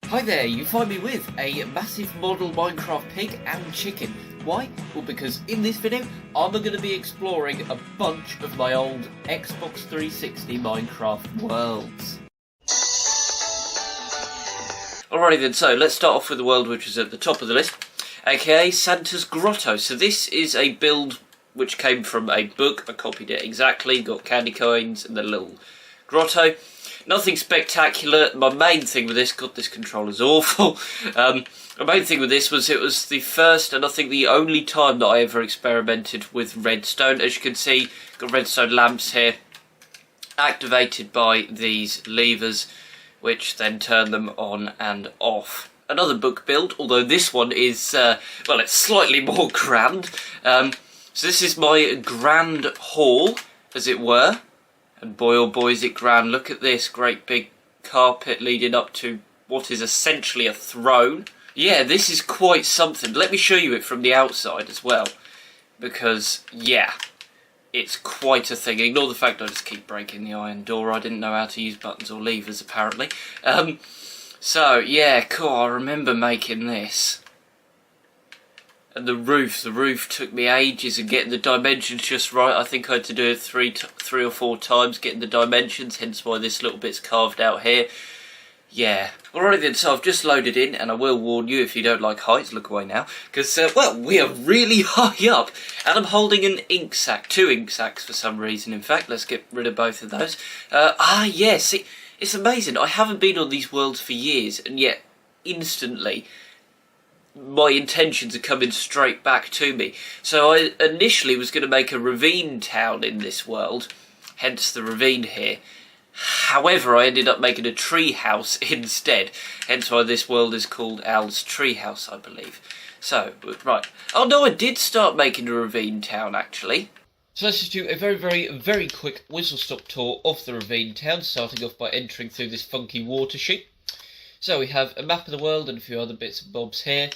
Hi there, you find me with a massive model Minecraft pig and chicken. Why? Well, because in this video, I'm going to be exploring a bunch of my old Xbox 360 Minecraft worlds. Alrighty then, so let's start off with the world which is at the top of the list, aka Santa's Grotto. So this is a build which came from a book. I copied it exactly, got candy coins and the little grotto. Nothing spectacular. My main thing with this, God, this controller's awful. My main thing with this was it was the first and I think the only time that I ever experimented with redstone. As you can see, got redstone lamps here, activated by these levers, which then turn them on and off. Another book build, although this one is, well, it's slightly more grand. So this is my grand hall, as it were. And boy oh boy is it grand. Look at this great big carpet leading up to what is essentially a throne. Yeah, this is quite something. Let me show you it from the outside as well. Because, yeah, it's quite a thing. Ignore the fact I just keep breaking the iron door. I didn't know how to use buttons or levers, apparently. So, yeah, cool. I remember making this. And the roof took me ages and getting the dimensions just right. I think I had to do it three or four times getting the dimensions, hence why this little bit's carved out here. Yeah. Alright then, so I've just loaded in, and I will warn you, if you don't like heights, look away now. Because, well, we are really high up, and I'm holding an ink sac, 2 ink sacs for some reason, in fact. Let's get rid of both of those. Yeah, see, it's amazing. I haven't been on these worlds for years, and yet, instantly, my intentions are coming straight back to me. So I initially was going to make a ravine town in this world, hence the ravine here. However, I ended up making a tree house instead, hence why this world is called Al's Tree House, I believe. So, right. Oh no, I did start making a ravine town, actually. So let's just do a very quick whistle-stop tour of the ravine town, starting off by entering through this funky water chute. So we have a map of the world and a few other bits and bobs here.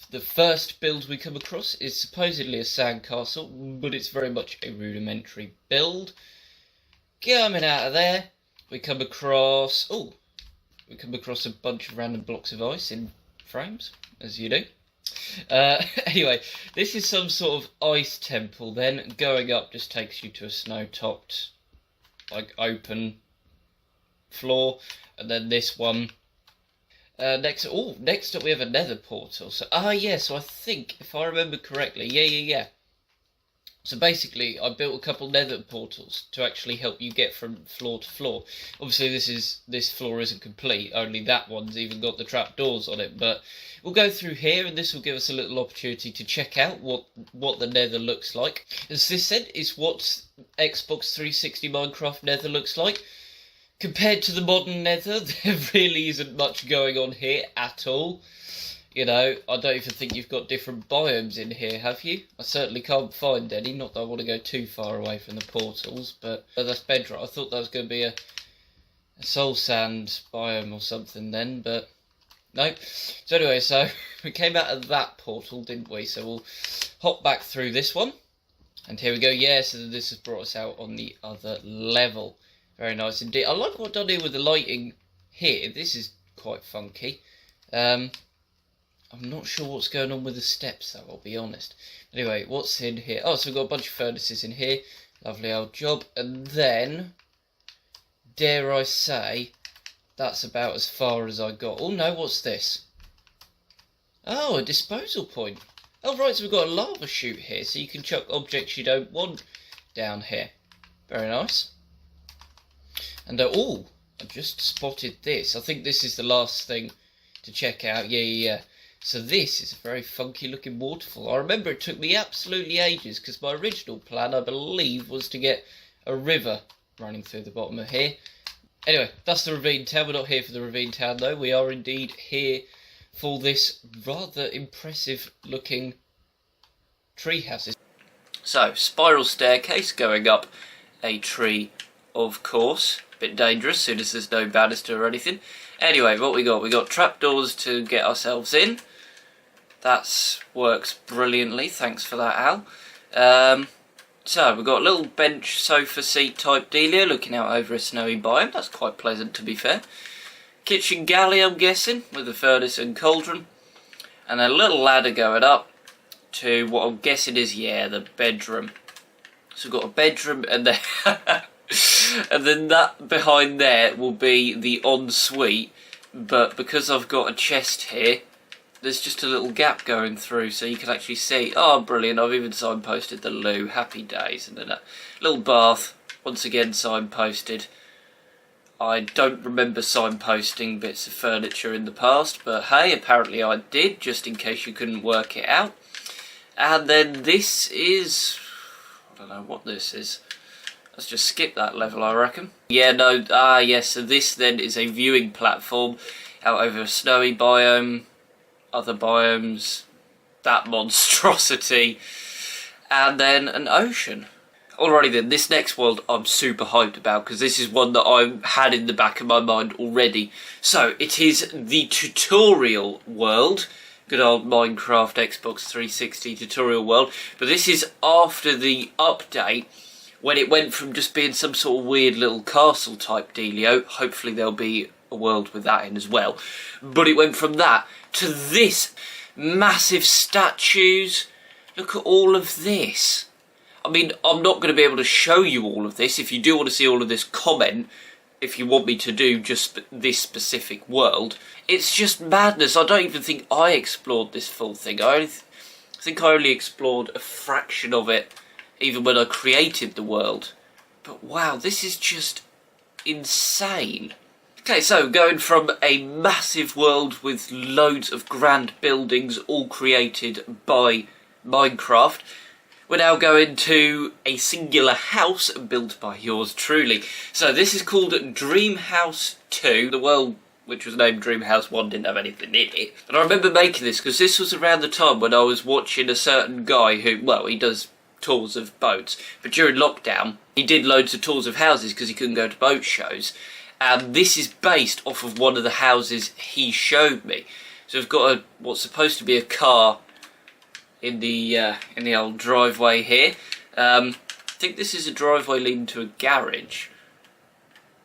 The first build we come across is supposedly a sandcastle, but it's very much a rudimentary build. Coming out of there, we come across a bunch of random blocks of ice in frames, as you do. Anyway, this is some sort of ice temple then. Going up just takes you to a snow-topped, like, open floor, and then this one. Next up we have a nether portal. So, so I think, if I remember correctly, yeah. So basically, I built a couple nether portals to actually help you get from floor to floor. Obviously, this floor isn't complete. Only that one's even got the trapdoors on it. But we'll go through here, and this will give us a little opportunity to check out what the nether looks like. As this said, is what Xbox 360 Minecraft nether looks like. Compared to the modern nether, there really isn't much going on here at all. You know, I don't even think you've got different biomes in here, have you? I certainly can't find any, not that I want to go too far away from the portals, but that's bedrock. I thought that was going to be a soul sand biome or something then, but no. So anyway, so we came out of that portal, didn't we? So we'll hop back through this one. And here we go, yeah, so this has brought us out on the other level. Very nice indeed. I like what I've done here with the lighting here. This is quite funky. I'm not sure what's going on with the steps though, I'll be honest. Anyway, what's in here? Oh, so we've got a bunch of furnaces in here. Lovely old job. And then, dare I say, that's about as far as I got. Oh no, what's this? Oh, a disposal point. Oh right, so we've got a lava chute here, so you can chuck objects you don't want down here. Very nice. And I just spotted this. I think this is the last thing to check out. Yeah. So this is a very funky looking waterfall. I remember it took me absolutely ages because my original plan, I believe, was to get a river running through the bottom of here. Anyway, that's the ravine town. We're not here for the ravine town though. We are indeed here for this rather impressive looking tree house. So, spiral staircase going up a tree, of course. Bit dangerous, soon as there's no banister or anything. Anyway, what we got? We got trapdoors to get ourselves in. That works brilliantly, thanks for that, Al. So, we've got a little bench, sofa, seat type dealio looking out over a snowy biome. That's quite pleasant, to be fair. Kitchen galley, I'm guessing, with a furnace and cauldron. And a little ladder going up to what I'm guessing is, yeah, the bedroom. So we've got a bedroom and then, and then that behind there will be the ensuite. But because I've got a chest here, there's just a little gap going through so you can actually see. Oh, brilliant, I've even signposted the loo. Happy days. And then a little bath, once again signposted. I don't remember signposting bits of furniture in the past, but hey, apparently I did, just in case you couldn't work it out. And then this is... I don't know what this is. Let's just skip that level, I reckon. Yeah, no, yes, so this then is a viewing platform out over a snowy biome, other biomes, that monstrosity, and then an ocean. Alrighty then, this next world I'm super hyped about because this is one that I had in the back of my mind already. So, it is the tutorial world. Good old Minecraft Xbox 360 tutorial world. But this is after the update when it went from just being some sort of weird little castle type dealio. Hopefully there'll be a world with that in as well. But it went from that to this. Massive statues. Look at all of this. I mean, I'm not going to be able to show you all of this. If you do want to see all of this, comment if you want me to do just this specific world. It's just madness. I don't even think I explored this full thing. I think I only explored a fraction of it, even when I created the world. But wow, this is just insane. Okay, so going from a massive world with loads of grand buildings all created by Minecraft, we're now going to a singular house built by yours truly. So this is called Dream House 2. The world, which was named Dream House 1, didn't have anything in it. And I remember making this because this was around the time when I was watching a certain guy who, well, he does tours of boats. But during lockdown, he did loads of tours of houses because he couldn't go to boat shows. And this is based off of one of the houses he showed me. So we've got what's supposed to be a car in the old driveway here. I think this is a driveway leading to a garage.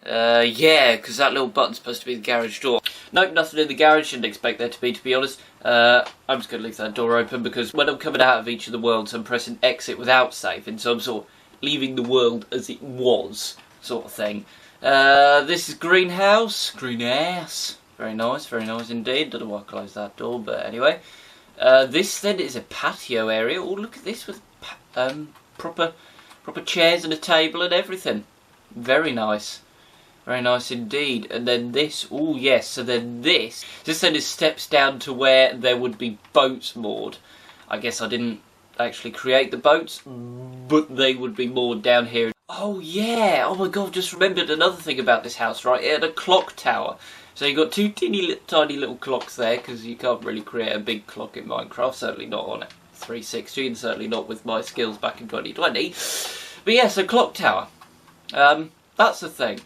Yeah, because that little button's supposed to be the garage door. Nope, nothing in the garage, didn't expect there to be honest. I'm just going to leave that door open because when I'm coming out of each of the worlds I'm pressing exit without saving, so I'm sort of leaving the world as it was, sort of thing. This is greenhouse. Greenhouse. Very nice indeed. Don't know why I closed that door, but anyway. This then is a patio area. Oh, look at this with proper chairs and a table and everything. Very nice indeed. And then this, oh yes, so then this then is steps down to where there would be boats moored. I guess I didn't actually create the boats, but they would be moored down here. Oh yeah, oh my god, I've just remembered another thing about this house, right? It had a clock tower. So you've got two tiny little clocks there, because you can't really create a big clock in Minecraft, certainly not on 360, and certainly not with my skills back in 2020. But yeah, so clock tower. That's the thing.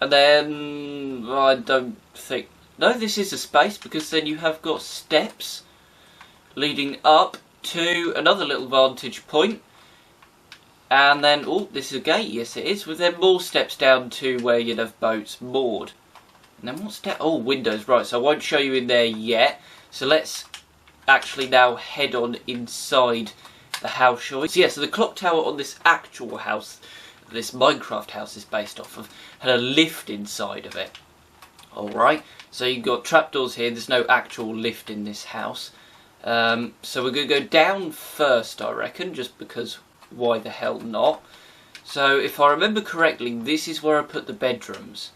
And then, I don't think... No, this is a space, because then you have got steps leading up to another little vantage point. And then, oh, this is a gate, yes it is, with then more steps down to where you'd have boats moored. And then what's that? Oh, windows, right, so I won't show you in there yet. So let's actually now head on inside the house, shall we? So yeah, so the clock tower on this actual house, this Minecraft house is based off of, had a lift inside of it. Alright, so you've got trapdoors here, there's no actual lift in this house. So we're going to go down first, I reckon, just because why the hell not? So if I remember correctly, this is where I put the bedrooms.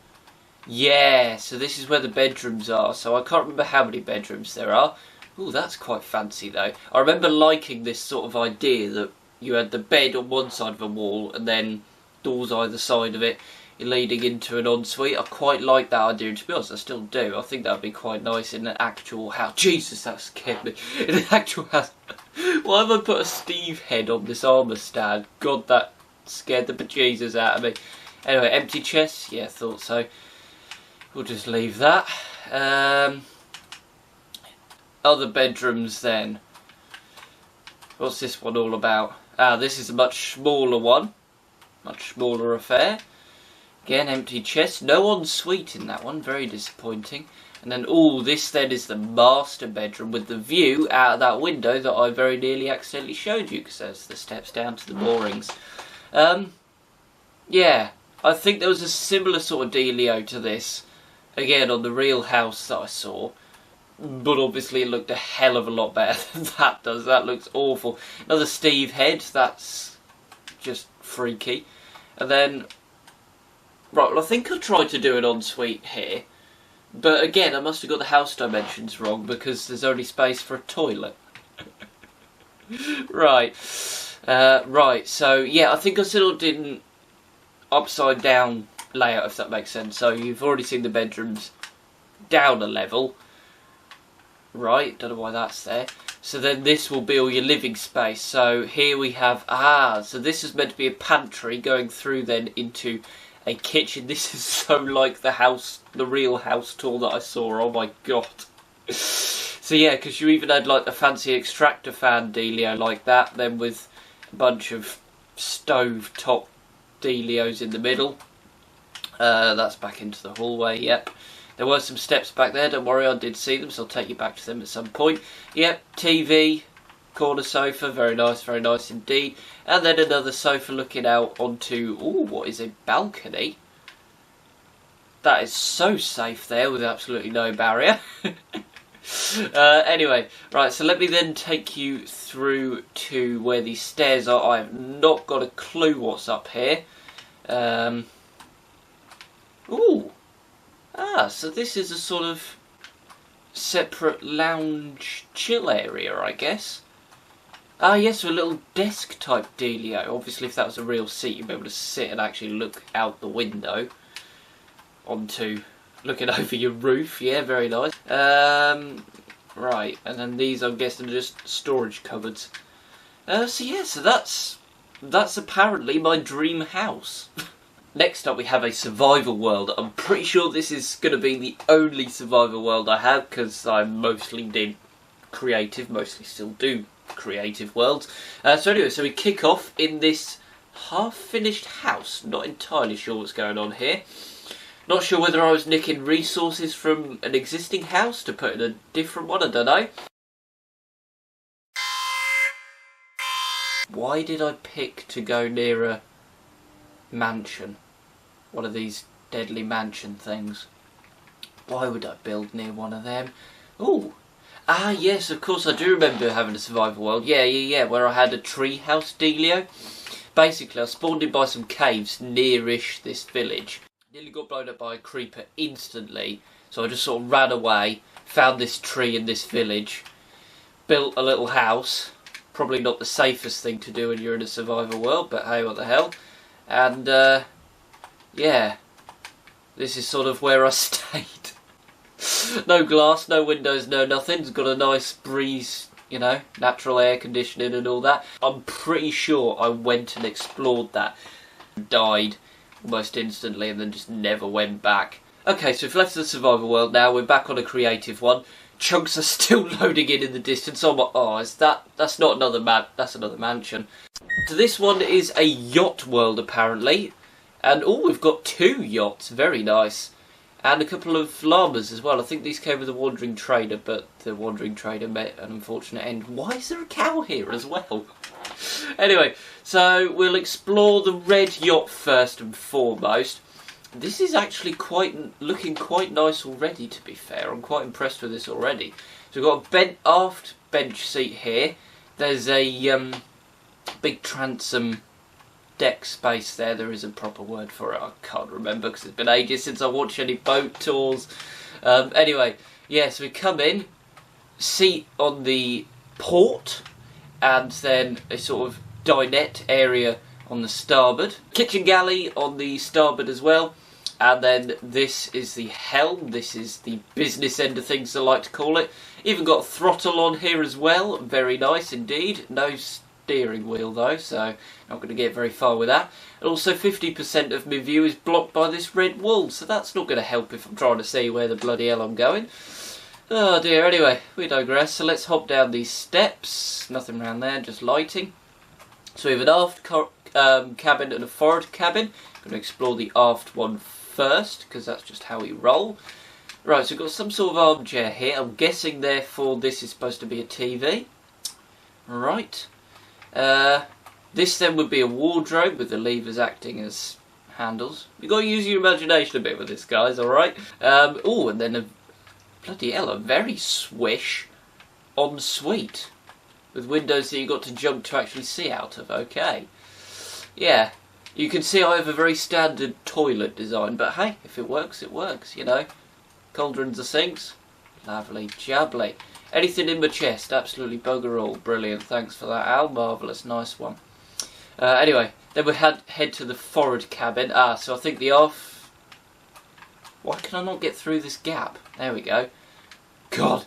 Yeah, so this is where the bedrooms are. So I can't remember how many bedrooms there are. Ooh, that's quite fancy though. I remember liking this sort of idea that you had the bed on one side of a wall and then doors either side of it leading into an ensuite. I quite like that idea, and to be honest I still do. I think that would be quite nice in an actual house. Jesus, that scared me. In an actual house. Why have I put a Steve head on this armour stand? God, that scared the bejesus out of me. Anyway, empty chest? Yeah, thought so. We'll just leave that. Other bedrooms then. What's this one all about? Ah, this is a much smaller one. Much smaller affair. Again, empty chest. No ensuite in that one. Very disappointing. And then, this then is the master bedroom with the view out of that window that I very nearly accidentally showed you, because there's the steps down to the moorings. Yeah, I think there was a similar sort of dealio to this, again, on the real house that I saw. But obviously it looked a hell of a lot better than that does. That looks awful. Another Steve head. That's just freaky. And then, right, well, I think I tried to do an ensuite here. But again, I must have got the house dimensions wrong, because there's only space for a toilet. Right. Right, so yeah, I think I still did an upside down layout, if that makes sense. So you've already seen the bedrooms down a level. Right, don't know why that's there. So then this will be all your living space. So here we have, so this is meant to be a pantry going through then into a kitchen. This is so like the house, the real house tour that I saw, oh my god. So yeah, because you even had like the fancy extractor fan dealio like that, then with a bunch of stove top dealios in the middle. That's back into the hallway, yep. There were some steps back there, don't worry, I did see them, so I'll take you back to them at some point. Yep, TV, corner sofa, very nice indeed. And then another sofa looking out onto, what is a balcony? That is so safe there with absolutely no barrier. Anyway, right, so let me then take you through to where these stairs are. I have not got a clue what's up here. So this is a sort of separate lounge chill area, I guess. Yes, so a little desk type dealio. Obviously, if that was a real seat, you'd be able to sit and actually look out the window onto looking over your roof. Yeah, very nice. Right, and then these, I'm guessing, are just storage cupboards. So that's apparently my dream house. Next up we have a survival world. I'm pretty sure this is going to be the only survival world I have, because I mostly did creative, mostly still do creative worlds. So anyway, so we kick off in this half-finished house. Not entirely sure what's going on here. Not sure whether I was nicking resources from an existing house to put in a different one, I don't know. Why did I pick to go near a mansion? One of these deadly mansion things. Why would I build near one of them? Yes, of course I do remember having a survival world. Yeah, where I had a tree house dealio. Basically, I spawned in by some caves nearish this village. Nearly got blown up by a creeper instantly, so I just sort of ran away, found this tree in this village, built a little house. Probably not the safest thing to do when you're in a survival world, but hey, what the hell. And, yeah, this is sort of where I stayed. No glass, no windows, no nothing. It's got a nice breeze, you know, natural air conditioning and all that. I'm pretty sure I went and explored that. Died almost instantly and then just never went back. Okay, so we've left the survival world now. We're back on a creative one. Chunks are still loading in the distance. That's not another that's another mansion. So this one is a yacht world apparently. And we've got 2 yachts, very nice. And a couple of llamas as well. I think these came with a wandering trader, but the wandering trader met an unfortunate end. Why is there a cow here as well? Anyway, so we'll explore the red yacht first and foremost. This is actually looking quite nice already, to be fair. I'm quite impressed with this already. So we've got a aft bench seat here. There's a big transom deck space there. There is a proper word for it. I can't remember because it's been ages since I watched any boat tours. Anyway, yeah, so we come in, seat on the port, and then a sort of dinette area on the starboard. Kitchen galley on the starboard as well. And then this is the helm. This is the business end of things, I like to call it. Even got a throttle on here as well. Very nice indeed. No steering wheel though, so not going to get very far with that. And also 50% of my view is blocked by this red wall, so that's not going to help if I'm trying to see where the bloody hell I'm going. Oh dear, anyway, we digress. So let's hop down these steps. Nothing around there, just lighting. So we have an aft cabin and a forward cabin. going to explore the aft one first, because that's just how we roll. Right, so we've got some sort of armchair here. I'm guessing, therefore, this is supposed to be a TV. Right. This then would be a wardrobe with the levers acting as handles. You've got to use your imagination a bit with this, guys, alright? Oh, and then bloody hell, a very swish ensuite with windows that you've got to jump to actually see out of. Okay. Yeah, you can see I have a very standard toilet design, but hey, if it works, you know. Cauldrons are sinks. Lovely jubbly. Anything in my chest, absolutely bugger all. Brilliant, thanks for that, Al. Marvellous, nice one. Anyway, then we head to the forward cabin. So I think the off... Why can I not get through this gap? There we go. God,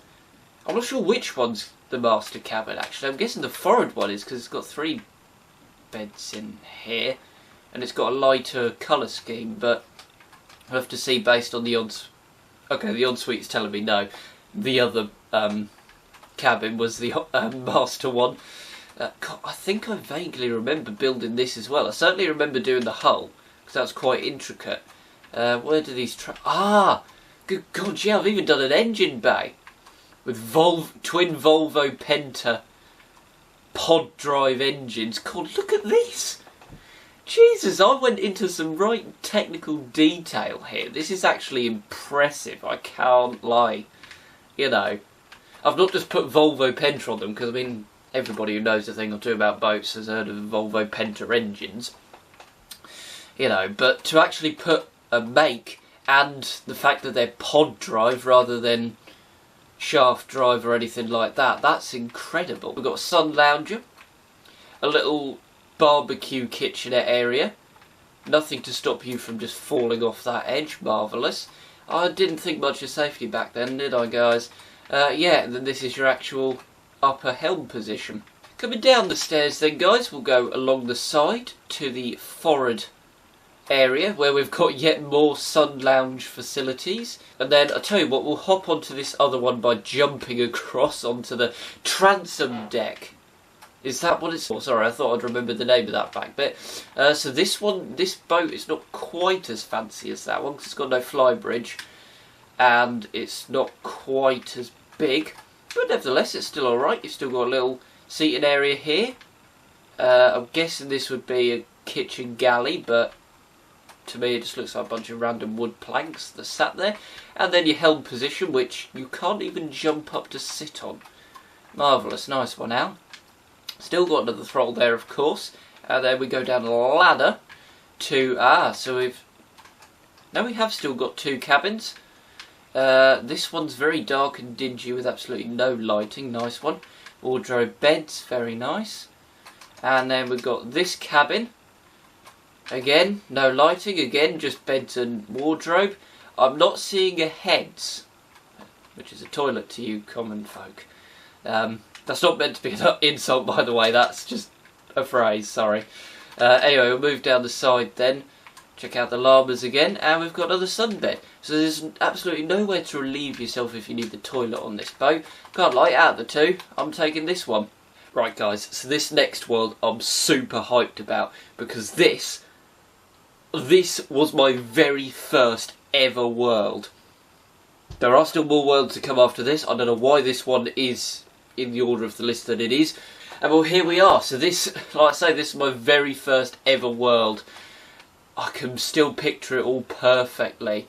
I'm not sure which one's the master cabin, actually. I'm guessing the forward one is, because it's got 3 beds in here. And it's got a lighter colour scheme, but I'll have to see based on the odds. Okay, the ensuite's telling me no. The other cabin was the master one. God, I think I vaguely remember building this as well. I certainly remember doing the hull, because that was quite intricate. Where do these... good God, yeah, I've even done an engine bay. With twin Volvo Penta pod drive engines. God, look at this! Jesus, I went into some right technical detail here. This is actually impressive, I can't lie. You know, I've not just put Volvo Penta on them, because I mean, everybody who knows a thing or two about boats has heard of Volvo Penta engines. You know, but to actually put a make and the fact that they're pod drive rather than shaft drive or anything like that, that's incredible. We've got a sun lounger, a little barbecue kitchenette area, nothing to stop you from just falling off that edge. Marvellous. I didn't think much of safety back then, did I, guys? Yeah, and then this is your actual upper helm position. Coming down the stairs then, guys, we'll go along the side to the forward area where we've got yet more sun lounge facilities. And then, I'll tell you what, we'll hop onto this other one by jumping across onto the transom deck. Is that what it's... Oh, sorry, I thought I'd remember the name of that back bit. So this one, this boat is not quite as fancy as that one, because it's got no flybridge, and it's not quite as big, but nevertheless it's still alright. You've still got a little seating area here. I'm guessing this would be a kitchen galley, but to me it just looks like a bunch of random wood planks that sat there. And then your helm position, which you can't even jump up to sit on. Marvellous, nice one, Al. Still got another throttle there, of course. And then we go down a ladder to... so we've... Now we have still got 2 cabins. This one's very dark and dingy with absolutely no lighting. Nice one. Wardrobe beds, very nice. And then we've got this cabin. Again, no lighting. Again, just beds and wardrobe. I'm not seeing a heads, which is a toilet to you common folk. That's not meant to be an insult, by the way. That's just a phrase, sorry. Anyway, we'll move down the side then. Check out the llamas again. And we've got another sunbed. So there's absolutely nowhere to relieve yourself if you need the toilet on this boat. Can't lie, out of the 2, I'm taking this one. Right, guys, so this next world I'm super hyped about. Because this was my very first ever world. There are still more worlds to come after this. I don't know why this one is in the order of the list that it is. And well, here we are. So this, like I say, this is my very first ever world. I can still picture it all perfectly.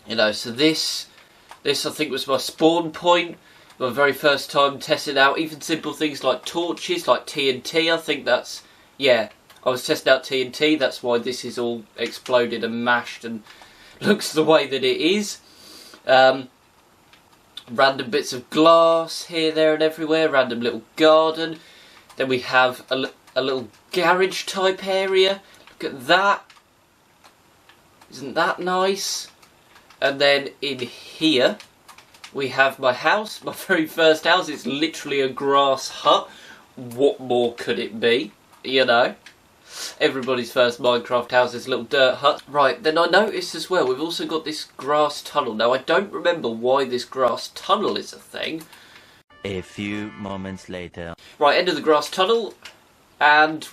You know, so this I think was my spawn point. My very first time testing out even simple things like torches, like TNT. I think that's, yeah, I was testing out TNT. That's why this is all exploded and mashed and looks the way that it is. Random bits of glass here, there and everywhere. Random little garden. Then we have a little garage type area. Look at that. Isn't that nice? And then in here we have my house. My very first house. It's literally a grass hut. What more could it be? You know. Everybody's first Minecraft house is a little dirt hut. Right, then I noticed as well, we've also got this grass tunnel. Now, I don't remember why this grass tunnel is a thing. A few moments later. Right, end of the grass tunnel, and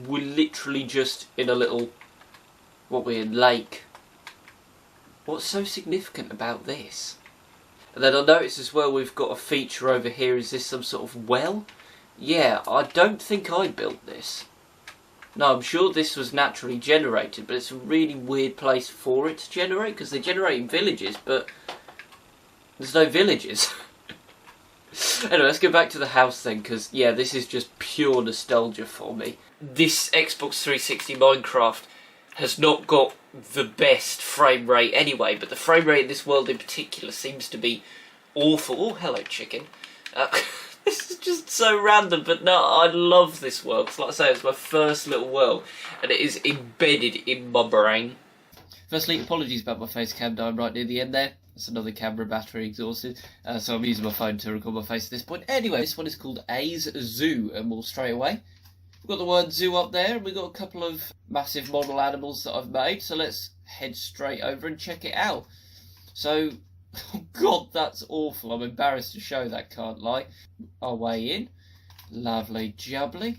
we're literally just in a little What we're in lake. What's so significant about this? And then I notice as well we've got a feature over here. Is this some sort of well? Yeah, I don't think I built this. No, I'm sure this was naturally generated, but it's a really weird place for it to generate, because they're generating villages, but there's no villages. Anyway, let's go back to the house then, because, yeah, this is just pure nostalgia for me. This Xbox 360 Minecraft has not got the best frame rate anyway, but the frame rate in this world in particular seems to be awful. Oh, hello, chicken. This is just so random, but no, I love this world. Because like I say, it's my first little world, and it is embedded in my brain. Firstly, apologies about my face cam dying right near the end there. That's another camera battery exhausted, so I'm using my phone to record my face at this point. Anyway, this one is called A's Zoo, and we'll straight away. We've got the word zoo up there, and we've got a couple of massive model animals that I've made, so let's head straight over and check it out. So, oh god, that's awful. I'm embarrassed to show that, can't lie. Our way in. Lovely jubbly.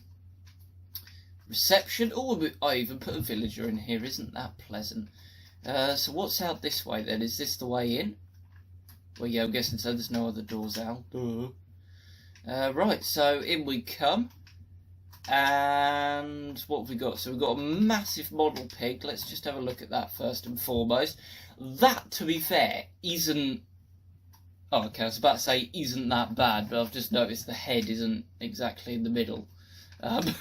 Reception. Oh, I even put a villager in here. Isn't that pleasant? So what's out this way then? Is this the way in? Well, yeah, I'm guessing so. There's no other doors out. Right, so in we come. And what have we got? So we've got a massive model pig. Let's just have a look at that first and foremost. That, to be fair, isn't... Oh, okay, I was about to say isn't that bad, but I've just noticed the head isn't exactly in the middle. The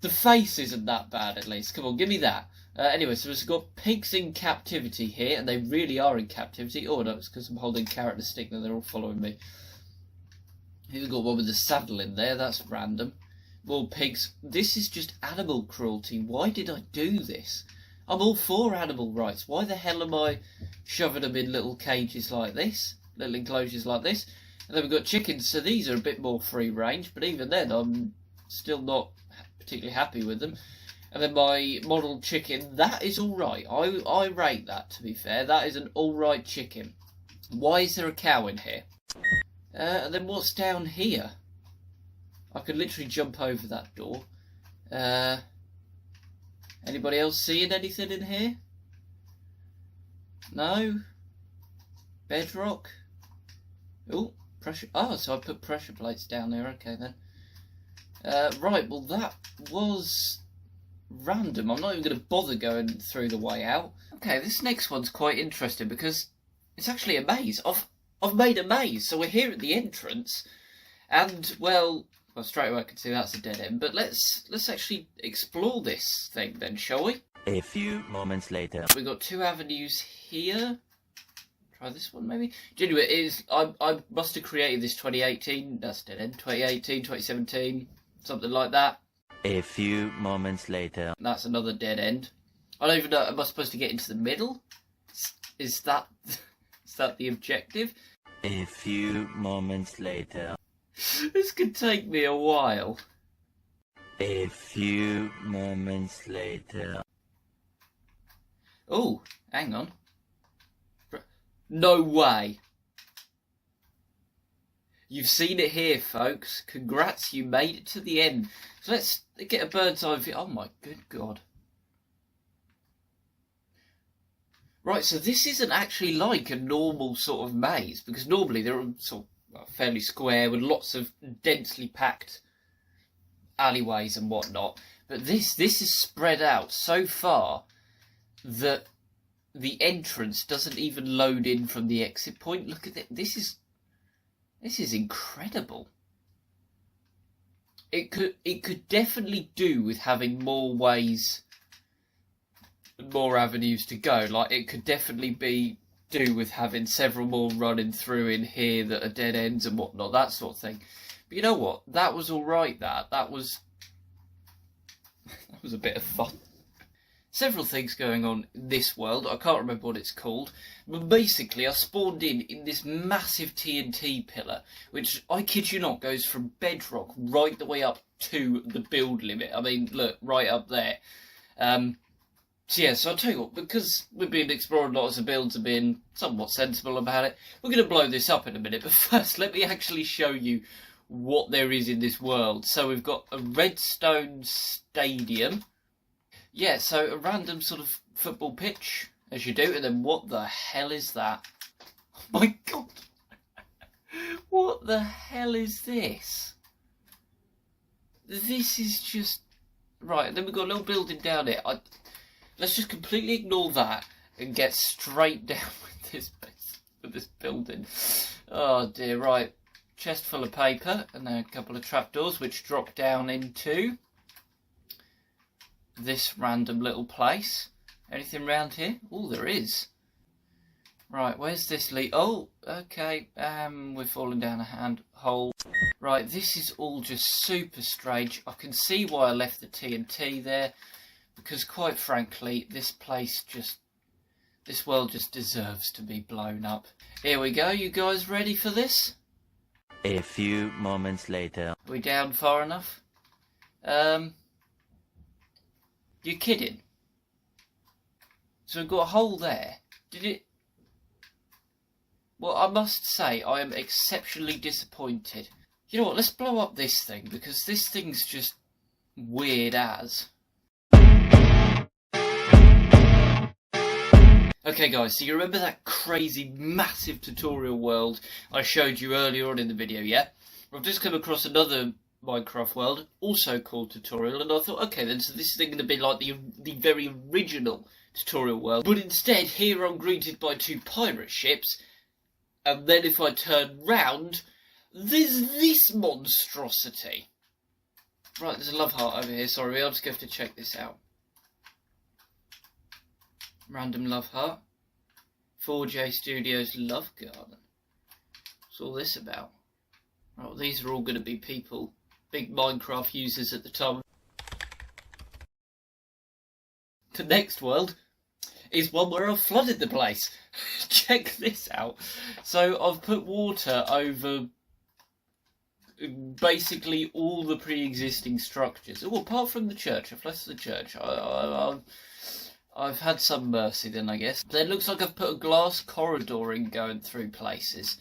face isn't that bad, at least. Come on, give me that. Anyway, so we've got pigs in captivity here, and they really are in captivity. Oh, no, it's because I'm holding carrot and a stick, and they're all following me. We've got one with a saddle in there, that's random. More pigs. This is just animal cruelty. Why did I do this? I'm all for animal rights. Why the hell am I shoving them in little cages like this? Little enclosures like this? And then we've got chickens, so these are a bit more free range, but even then I'm still not particularly happy with them. And then my model chicken, that is alright. I rate that, to be fair. That is an alright chicken. Why is there a cow in here? And then what's down here? I could literally jump over that door. Anybody else seeing anything in here? No? Bedrock? Oh, pressure. Oh, so I put pressure plates down there. Okay, then. Right, well, that was random. I'm not even going to bother going through the way out. Okay, this next one's quite interesting because it's actually a maze. I've made a maze, so we're here at the entrance, and well, straight away I can see that's a dead end. But let's actually explore this thing then, shall we? A few moments later. We've got two avenues here. Try this one maybe. Anyway, it is. I must have created this 2018. That's dead end. 2018, 2017, something like that. A few moments later. That's another dead end. I don't even know. Am I supposed to get into the middle? Is that the objective? A few moments later. This could take me a while. A few moments later. Oh, hang on. No way. You've seen it here, folks. Congrats, you made it to the end. So let's get a bird's eye view. Oh my good God. Right, so this isn't actually like a normal sort of maze, because normally they're sort of fairly square with lots of densely packed alleyways and whatnot. But this is spread out so far that the entrance doesn't even load in from the exit point. Look at it. This is incredible. It could definitely do with having more ways, more avenues to go. Like, it could definitely do with having several more running through in here that are dead ends and whatnot, that sort of thing. But you know what? That was alright, that was a bit of fun. Several things going on in this world. I can't remember what it's called. But basically, I spawned in this massive TNT pillar, which, I kid you not, goes from bedrock right the way up to the build limit. I mean, look, right up there. So yeah, so I'll tell you what, because we've been exploring lots of builds and being somewhat sensible about it, we're going to blow this up in a minute. But first, let me actually show you what there is in this world. So we've got a redstone stadium. yeah, so a random sort of football pitch, as you do, and then what the hell is that? Oh my god! What the hell is this? This is just... Right, and then we've got a little building down here. Let's just completely ignore that and get straight down with this building. Oh dear, right. Chest full of paper, and then a couple of trapdoors which drop down into this random little place. Anything round here? Oh, there is. Right, where's this lead? Oh, okay. We're falling down a hand hole. Right, this is all just super strange. I can see why I left the TNT there, because quite frankly, this world just deserves to be blown up. Here we go. You guys ready for this? A few moments later. Are we down far enough? You're kidding. So we've got a hole there. Did it... Well, I must say, I am exceptionally disappointed. You know what, let's blow up this thing, because this thing's just weird as. Okay guys, so you remember that crazy, massive tutorial world I showed you earlier on in the video, yeah? I've just come across another Minecraft world, also called tutorial, and I thought, okay then, so this is going to be like the very original tutorial world. But instead, here I'm greeted by two pirate ships, and then if I turn round, there's this monstrosity. Right, there's a love heart over here, sorry, I'll just have to check this out. Random love heart. 4J Studios Love Garden. What's all this about? Right, well, these are all going to be people, big Minecraft users at the time. The next world is one where I've flooded the place. Check this out. So I've put water over basically all the pre-existing structures. Oh, apart from the church. I've left the church. I've had some mercy then, I guess. But it looks like I've put a glass corridor in going through places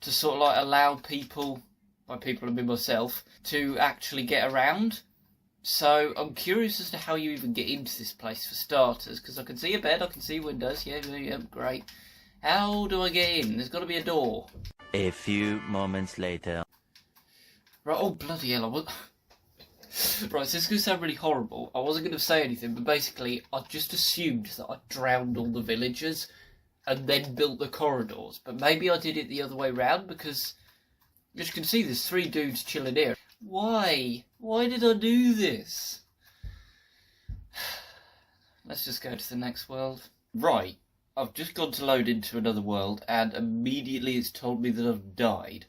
to sort of like allow people, by people I mean myself, to actually get around. So I'm curious as to how you even get into this place for starters, because I can see a bed, I can see windows, yeah, great. How do I get in? There's got to be a door. A few moments later. Right, oh bloody hell, Right, so this is going to sound really horrible. I wasn't going to say anything, but basically I just assumed that I drowned all the villagers and then built the corridors. But maybe I did it the other way round, because as you can see there's three dudes chilling here. Why? Why did I do this? Let's just go to the next world. Right, I've just gone to load into another world and immediately it's told me that I've died.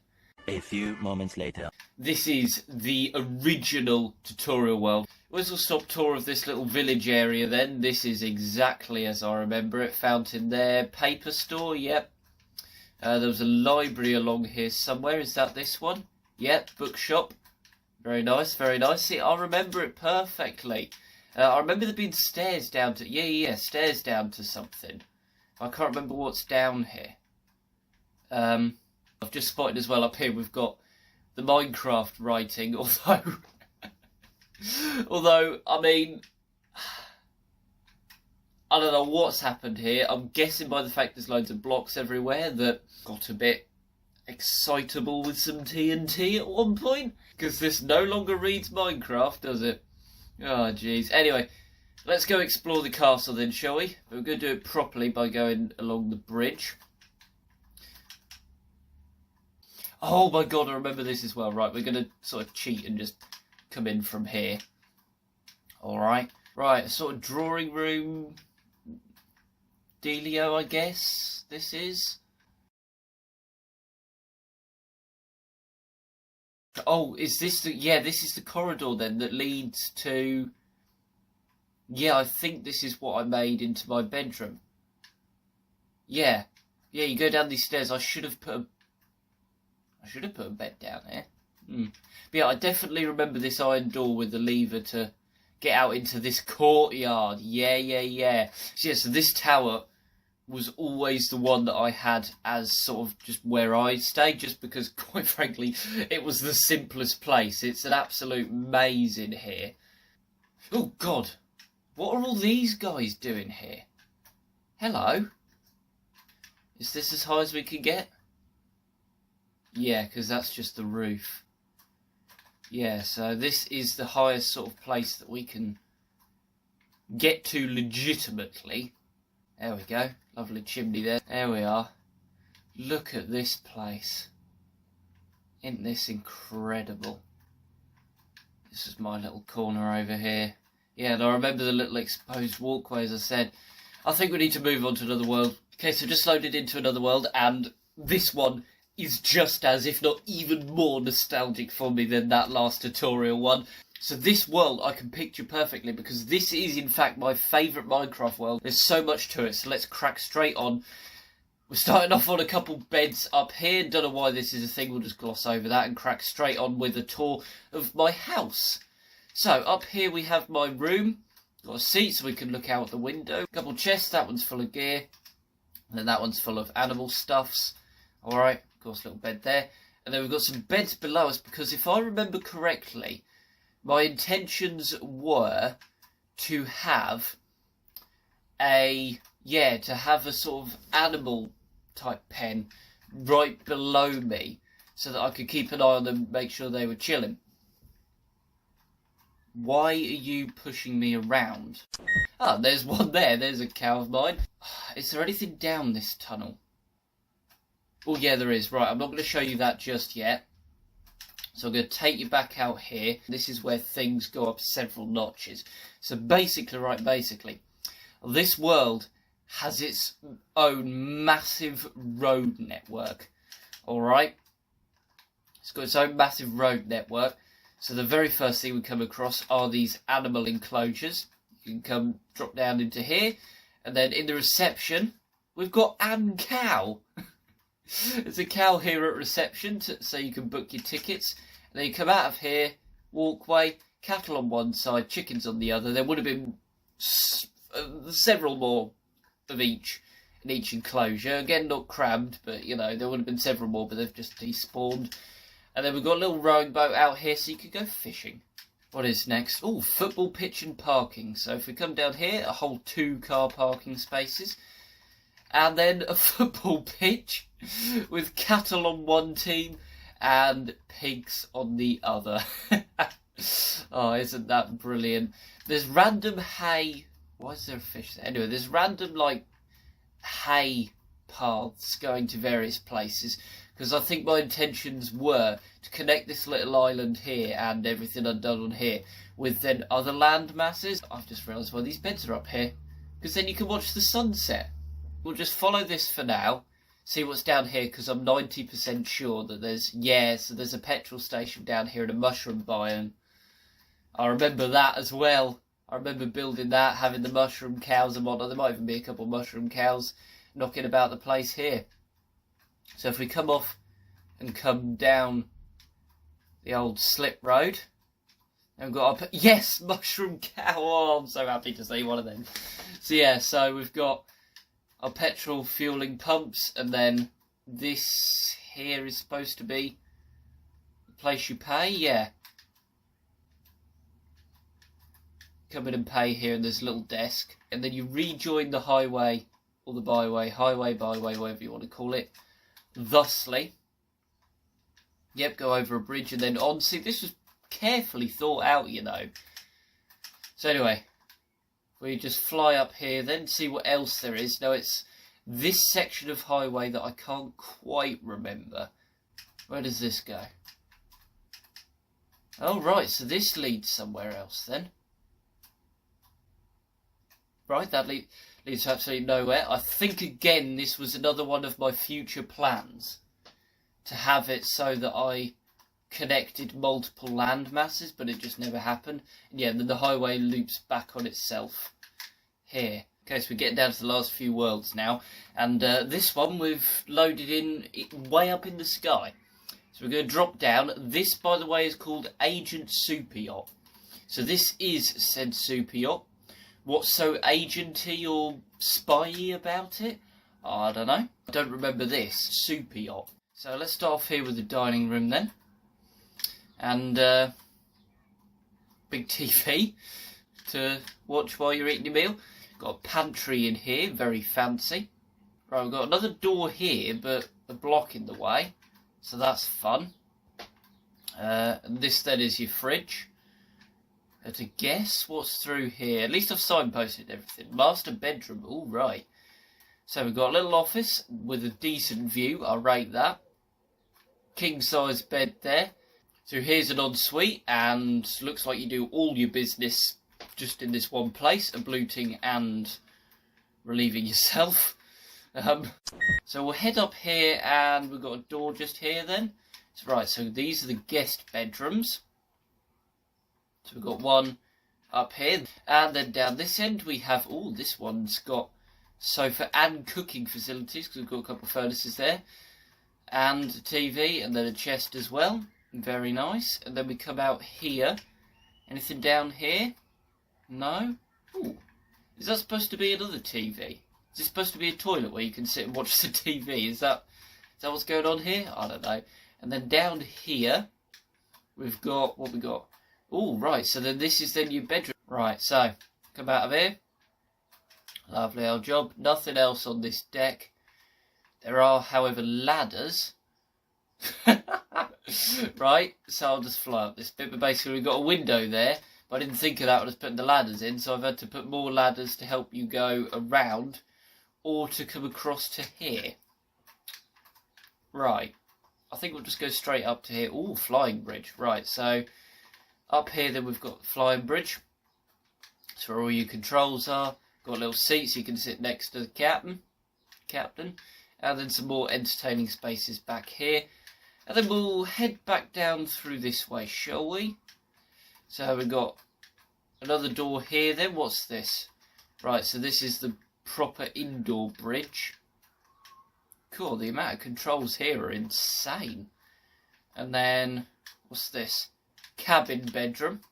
A few moments later. This is the original tutorial world. Whistle stop tour of this little village area then. This is exactly as I remember it. Fountain there. Paper store, yep. There was a library along here somewhere. Is that this one? Yep, bookshop. Very nice, very nice. See, I remember it perfectly. I remember there being stairs down to... Yeah, stairs down to something. I can't remember what's down here. I've just spotted as well up here we've got the Minecraft writing, although, I mean, I don't know what's happened here. I'm guessing by the fact there's loads of blocks everywhere that got a bit excitable with some TNT at one point, because this no longer reads Minecraft, does it? Oh, jeez. Anyway, let's go explore the castle then, shall we? We're going to do it properly by going along the bridge. Oh my god, I remember this as well. Right, we're going to sort of cheat and just come in from here. Alright. Right, a sort of drawing room dealio, I guess this is. Oh, is this the... Yeah, this is the corridor then that leads to... Yeah, I think this is what I made into my bedroom. Yeah. Yeah, you go down these stairs. I should have put a bed down here. But yeah, I definitely remember this iron door with the lever to get out into this courtyard. Yeah. So this tower was always the one that I had as sort of just where I stayed, just because, quite frankly, it was the simplest place. It's an absolute maze in here. Oh, God. What are all these guys doing here? Hello? Is this as high as we can get? Yeah, because that's just the roof. Yeah, so this is the highest sort of place that we can get to legitimately. There we go. Lovely chimney there. There we are. Look at this place. Isn't this incredible? This is my little corner over here. Yeah, and I remember the little exposed walkway, as I said. I think we need to move on to another world. Okay, so just loaded into another world, and this one is just as, if not even more nostalgic for me than that last tutorial one. So this world I can picture perfectly, because this is in fact my favourite Minecraft world. There's so much to it, so let's crack straight on. We're starting off on a couple beds up here. Don't know why this is a thing, we'll just gloss over that and crack straight on with a tour of my house. So up here we have my room. Got a seat so we can look out the window. A couple chests, that one's full of gear. And then that one's full of animal stuffs. Alright, of course, little bed there. And then we've got some beds below us, because if I remember correctly, my intentions were to have a sort of animal type pen right below me, so that I could keep an eye on them, make sure they were chilling. Why are you pushing me around? Ah, there's one there. There's a cow of mine. Is there anything down this tunnel? Oh, yeah, there is. Right, I'm not going to show you that just yet. So I'm going to take you back out here. This is where things go up several notches. So basically, this world has its own massive road network. Alright? It's got its own massive road network. So the very first thing we come across are these animal enclosures. You can come drop down into here. And then in the reception, we've got Ann Cow. There's a cow here at reception, so you can book your tickets. And then you come out of here, walkway, cattle on one side, chickens on the other. There would have been several more of each in each enclosure. Again, not crammed, but, you know, there would have been several more, but they've just despawned. And then we've got a little rowing boat out here so you could go fishing. What is next? Oh, football pitch and parking. So if we come down here, a whole 2 car parking spaces. And then a football pitch with cattle on one team and pigs on the other. Oh, isn't that brilliant? There's random hay. Why is there a fish there? Anyway, there's random, like, hay paths going to various places. Because I think my intentions were to connect this little island here and everything I've done on here with then other land masses. I've just realised why these beds are up here. Because then you can watch the sunset. We'll just follow this for now. See what's down here, because I'm 90% sure that there's a petrol station down here and a mushroom biome. I remember that as well. I remember building that, having the mushroom cows and whatnot. There might even be a couple of mushroom cows knocking about the place here. So if we come off and come down the old slip road, and we've got our... Yes, mushroom cow! Oh, I'm so happy to see one of them. So yeah, so we've got our petrol fueling pumps, and then this here is supposed to be the place you pay, yeah. Come in and pay here, and there's a little desk, and then you rejoin the highway, or the byway, highway, byway, whatever you want to call it, thusly. Yep, go over a bridge and then on. See, this was carefully thought out, you know. So anyway, we just fly up here, then see what else there is. Now it's this section of highway that I can't quite remember. Where does this go? Oh, right, so this leads somewhere else then. Right, that leads to absolutely nowhere. I think, again, this was another one of my future plans. To have it so that I connected multiple land masses, but it just never happened. And yeah, then the highway loops back on itself here. Okay, so we're getting down to the last few worlds now. And this one we've loaded in way up in the sky. So we're going to drop down. This, by the way, is called Agent Super Yacht. So this is said Super Yacht. What's so agenty or spy-y about it? I don't know. I don't remember this. Super Yacht. So let's start off here with the dining room then. And big TV to watch while you're eating your meal. Got a pantry in here, very fancy. Right, we've got another door here, but a block in the way, so that's fun. And this then is your fridge. To guess what's through here. At least I've signposted everything. Master bedroom. All right. So we've got a little office with a decent view. I'll rate that. King size bed there. So here's an ensuite, and looks like you do all your business just in this one place, abluting and relieving yourself. So we'll head up here, and we've got a door just here then. So, right, so these are the guest bedrooms. So we've got one up here, and then down this end we have, oh, this one's got sofa and cooking facilities, because we've got a couple of furnaces there, and a TV, and then a chest as well. Very nice. And then we come out here. Anything down here? No? Ooh. Is that supposed to be another TV? Is this supposed to be a toilet where you can sit and watch the TV? Is that what's going on here? I don't know. And then down here we've got, what we got? Oh, right, so then this is then your bedroom. Right, so, come out of here. Lovely old job. Nothing else on this deck. There are, however, ladders. Right, so I'll just fly up this bit. But basically we've got a window there. But I didn't think of that when I was putting the ladders in. So I've had to put more ladders to help you go around. Or to come across to here. Right. I think we'll just go straight up to here. Ooh, flying bridge. Right, so up here then we've got the flying bridge. That's where all your controls are. Got a little seat so you can sit next to the captain. And then some more entertaining spaces back here. And then we'll head back down through this way, shall we? So we've got another door here then. What's this? Right, so this is the proper indoor bridge. Cool, the amount of controls here are insane. And then, what's this? Cabin bedroom.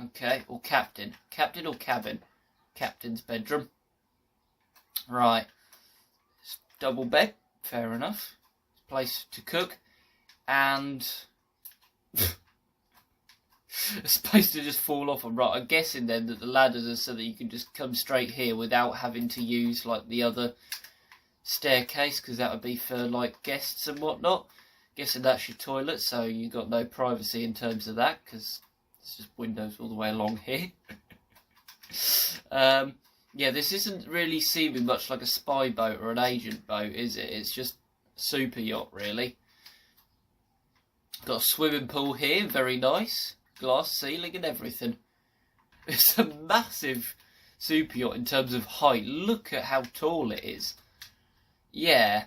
Okay, or captain. Captain or cabin? Captain's bedroom. Right. Double bed. Fair enough. Place to cook. And a space to just fall off on. Right, I'm guessing then that the ladders are so that you can just come straight here without having to use like the other staircase, because that would be for like guests and whatnot. Guessing that's your toilet, so you've got no privacy in terms of that, because it's just windows all the way along here. Yeah, this isn't really seeming much like a spy boat or an agent boat, is it? It's just a super yacht, really. Got a swimming pool here, very nice. Glass ceiling and everything. It's a massive super yacht in terms of height. Look at how tall it is. Yeah,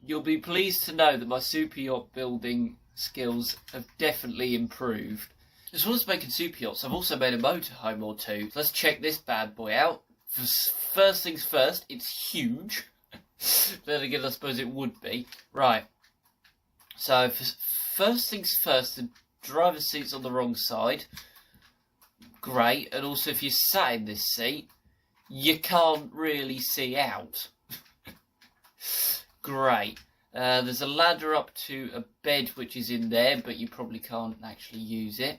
you'll be pleased to know that my super yacht building skills have definitely improved. As well as making super yachts, I've also made a motorhome or two. Let's check this bad boy out. First things first, it's huge. Then again, I suppose it would be. Right, so first things first, the driver's seat's on the wrong side. Great, and also if you sat in this seat, you can't really see out. Great. There's a ladder up to a bed which is in there, but you probably can't actually use it.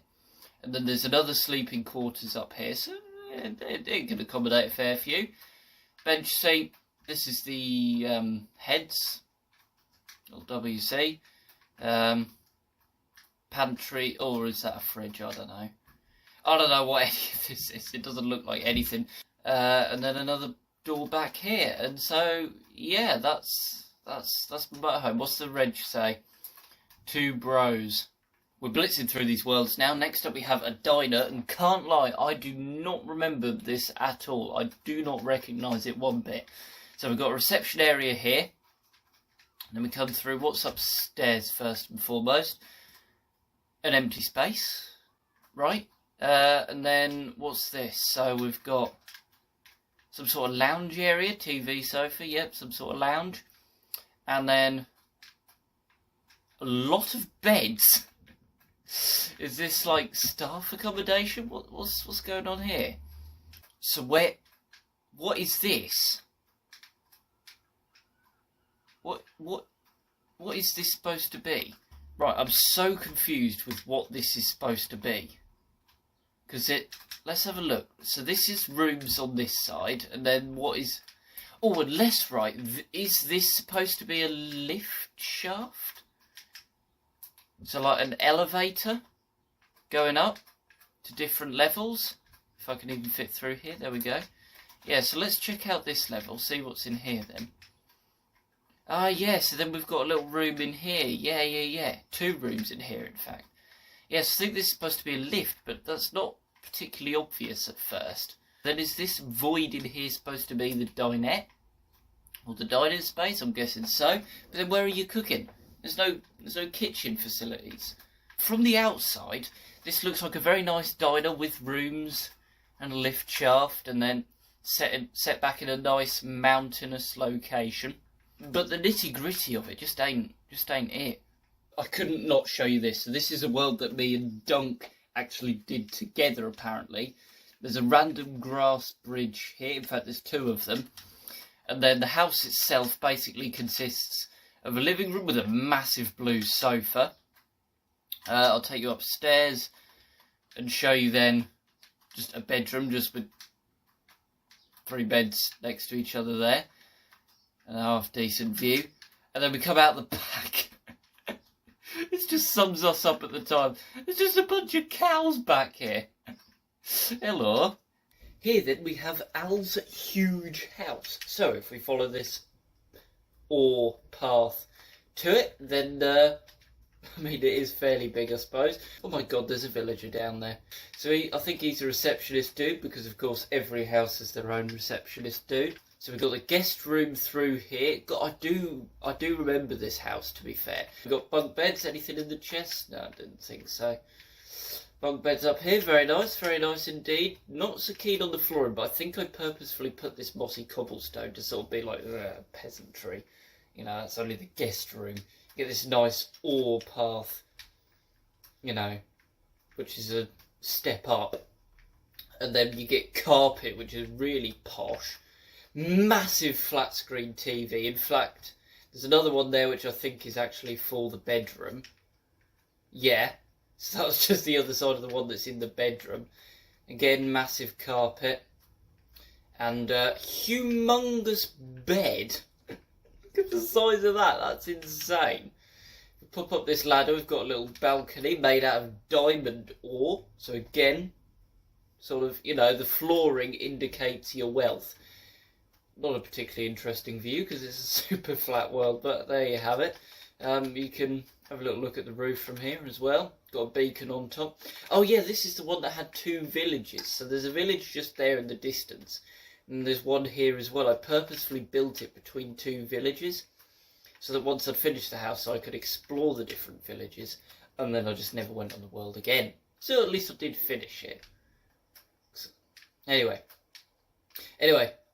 And then there's another sleeping quarters up here, so it can accommodate a fair few. Bench seat. This is the heads, or WC. Pantry, or is that a fridge? I don't know. I don't know what any of this is. It doesn't look like anything. And then another door back here. And so, yeah, that's my motorhome. What's the reg say? 2 bros. We're blitzing through these worlds now. Next up we have a diner, and can't lie, I do not remember this at all. I do not recognise it one bit. So we've got a reception area here. Then we come through. What's upstairs first and foremost? An empty space. Right. And then what's this? So we've got some sort of lounge area. TV, sofa. Yep, some sort of lounge. And then a lot of beds. Is this like staff accommodation? What's going on here? So what is this? What is this supposed to be? Right, I'm so confused with what this is supposed to be. Because let's have a look. So this is rooms on this side, and then what is... Oh, and less right. Is this supposed to be a lift shaft? So like an elevator going up to different levels. If I can even fit through here. There we go. Yeah, so let's check out this level. See what's in here then. Ah, yeah, so then we've got a little room in here. Yeah. 2 rooms in here, in fact. Yes, I think this is supposed to be a lift, but that's not particularly obvious at first. Then is this void in here supposed to be the dinette? Or the dining space? I'm guessing so. But then where are you cooking? There's no kitchen facilities. From the outside, this looks like a very nice diner with rooms and a lift shaft, and then set back in a nice mountainous location. But the nitty gritty of it just ain't it. I couldn't not show you this. So this is a world that me and Dunk actually did together, apparently. There's a random grass bridge here. In fact, there's 2 of them. And then the house itself basically consists of a living room with a massive blue sofa. I'll take you upstairs and show you then just a bedroom, just with 3 beds next to each other there. And a half decent view. And then we come out the back. It just sums us up at the time. There's just a bunch of cows back here. Hello. Here then we have Al's huge house. So if we follow this ore path to it, then I mean, it is fairly big, I suppose. Oh my god, there's a villager down there. So I think he's a receptionist dude, because of course every house has their own receptionist dude. So we've got the guest room through here. God, I do remember this house, to be fair. We've got bunk beds. Anything in the chest? No, I didn't think so. Bunk beds up here. Very nice indeed. Not so keen on the flooring, but I think I purposefully put this mossy cobblestone to sort of be like peasantry. You know, that's only the guest room. You get this nice ore path, you know, which is a step up. And then you get carpet, which is really posh. Massive flat screen TV. In fact, there's another one there which I think is actually for the bedroom. Yeah, so that's just the other side of the one that's in the bedroom. Again, massive carpet. And humongous bed. Look at the size of that, that's insane. We pop up this ladder, we've got a little balcony made out of diamond ore. So again, sort of, you know, the flooring indicates your wealth. Not a particularly interesting view because it's a super flat world, but there you have it. You can have a little look at the roof from here as well. Got a beacon on top. Oh yeah, this is the one that had 2 villages. So there's a village just there in the distance. And there's one here as well. I purposefully built it between 2 villages, so that once I'd finished the house I could explore the different villages, and then I just never went on the world again. So at least I did finish it. Anyway,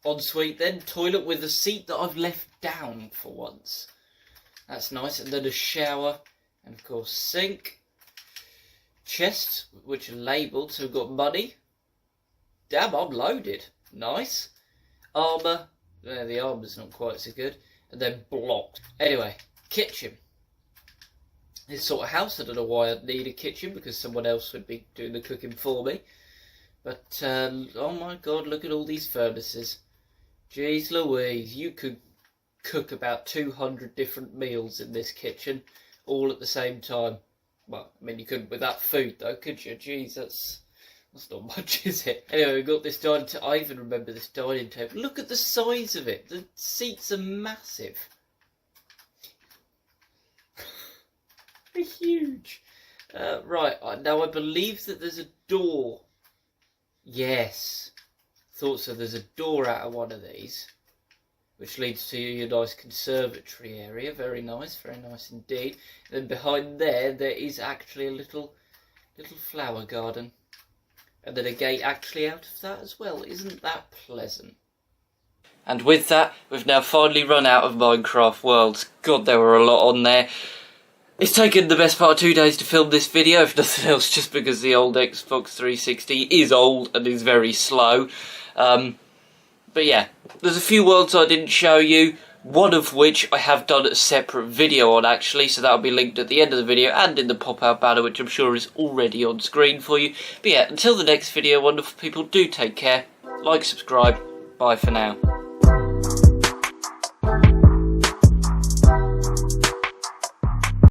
ensuite then, toilet with a seat that I've left down for once. That's nice. And then a shower, and of course sink. Chests, which are labelled, so we've got money. Damn, I'm loaded. Nice. Armour. The armour's not quite so good. And then blocks. Anyway, kitchen. This sort of house, I don't know why I'd need a kitchen, because someone else would be doing the cooking for me. But, oh my god, look at all these furnaces. Jeez Louise, you could cook about 200 different meals in this kitchen, all at the same time. Well, I mean, you couldn't with that food, though, could you? Jeez, that's not much, is it? Anyway, we've got this dining table. I even remember this dining table. Look at the size of it. The seats are massive. They're huge. Right, now I believe that there's a door. Yes. Thought so. There's a door out of one of these, which leads to your nice conservatory area. Very nice indeed. And then behind there is actually a little flower garden. And then a gate actually out of that as well. Isn't that pleasant? And with that, we've now finally run out of Minecraft worlds. God, there were a lot on there. It's taken the best part of 2 days to film this video, if nothing else, just because the old Xbox 360 is old and is very slow. But yeah, there's a few worlds I didn't show you. one of which I have done a separate video on actually, so that'll be linked at the end of the video and in the pop-out banner, which I'm sure is already on screen for you. But yeah, until the next video, wonderful people, do take care, like, subscribe, bye for now.